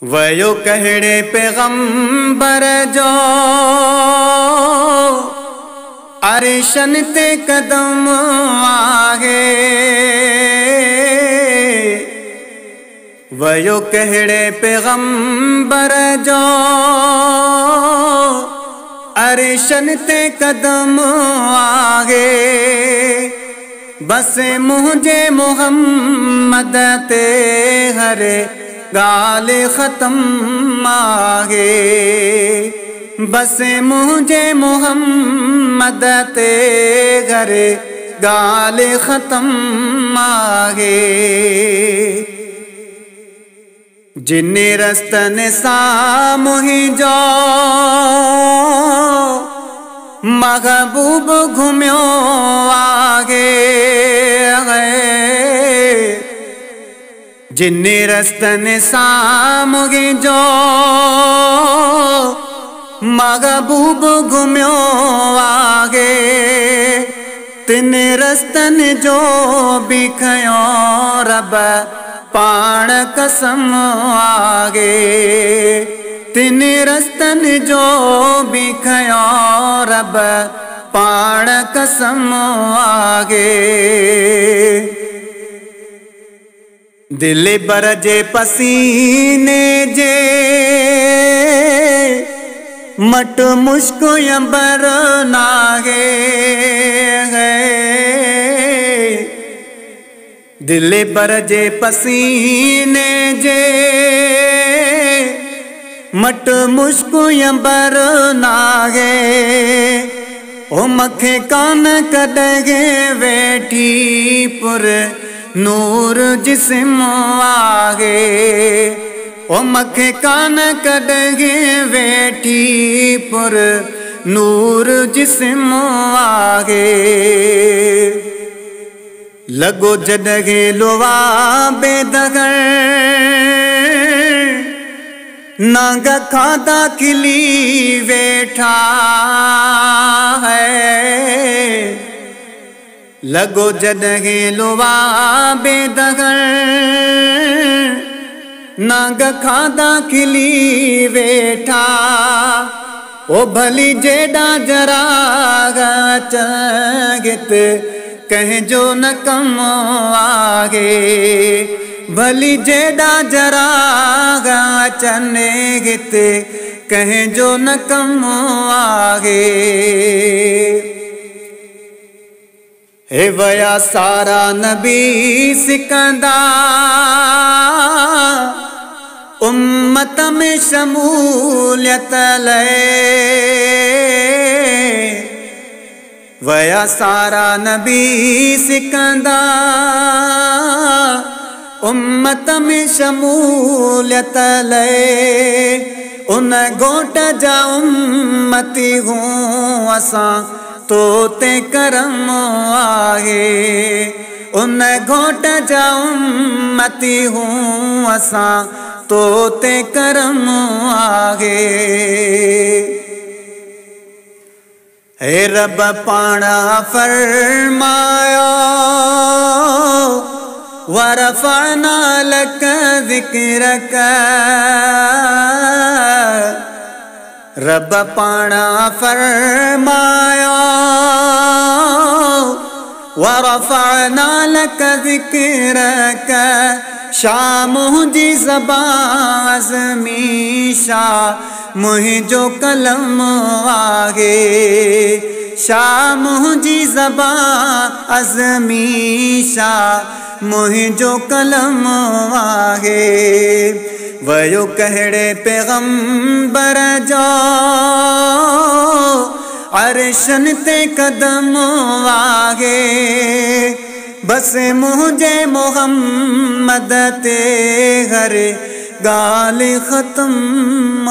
वयो कहड़े पैगंबर जो अरशन ते कदम आगे। वयो कहड़े पैगंबर जो अरशन ते कदम आगे। बस मुझे मोहम्मद ते हर गाल ख़त्म आगे। बस मुझे मोहम्मद ते घर गाल ख़त्म आगे। जिन रस्तन सा मुहिंजो महबूब घुम्यो आगे। जिन रस्तन सा मुहिंजो महबूब घुम्यो आगे। तिन रस्तन जो भी खयो रब पाण कसम आगे। तिन रस्तन जो भी खयो रब पाण कसम आगे। दिल बरजे पसीने जे मट मुश्क अंबर नागे। दिल बरजे पसीने जे मट मुश्क अंबर नागे। ओ मखे कान कदगे वेठी पुर नूर जिस्म आगे। ओ मखे कान कदगे वेठी पुर नूर जिस्म आगे। लगो जदगे लोवा बेदगर नांग खादा खिली वेठा है। लगो जदगे लोवा बेदगर नांग खादा खिली वेठा। ओ भली जेड़ा जरा चगित कहीं जो न कम आगे। भली जेड़ा जरा चने गित कहीं जो न कम आगे। हे वया सारा नबी सिकंदा उम्मत में शमूलियत ले। वया सारा नबी सिकंदा उम्मत में शमूलियत ले। उन गोट जा उम्मती हूँ असां तो ते करम आगे। उन घोट जा उम्मती हूँ असां तो ते करम आगे। हे रब पाणा फरमायो वरफ़अना लक ज़िक्रक। रब पाणा फरमायो वरफ़अना लक ज़िक्रक। शाह मुझी ज़बान अज़मी शाह मुझो कलम आगे। शाह मुझी ज़बान अज़मी शाह मुझो कलम आगे। वयो कहड़े पैगंबर जो अरशन ते कदम आगे। बस मुझे मोहम्मद ते हर गाल ख़त्म।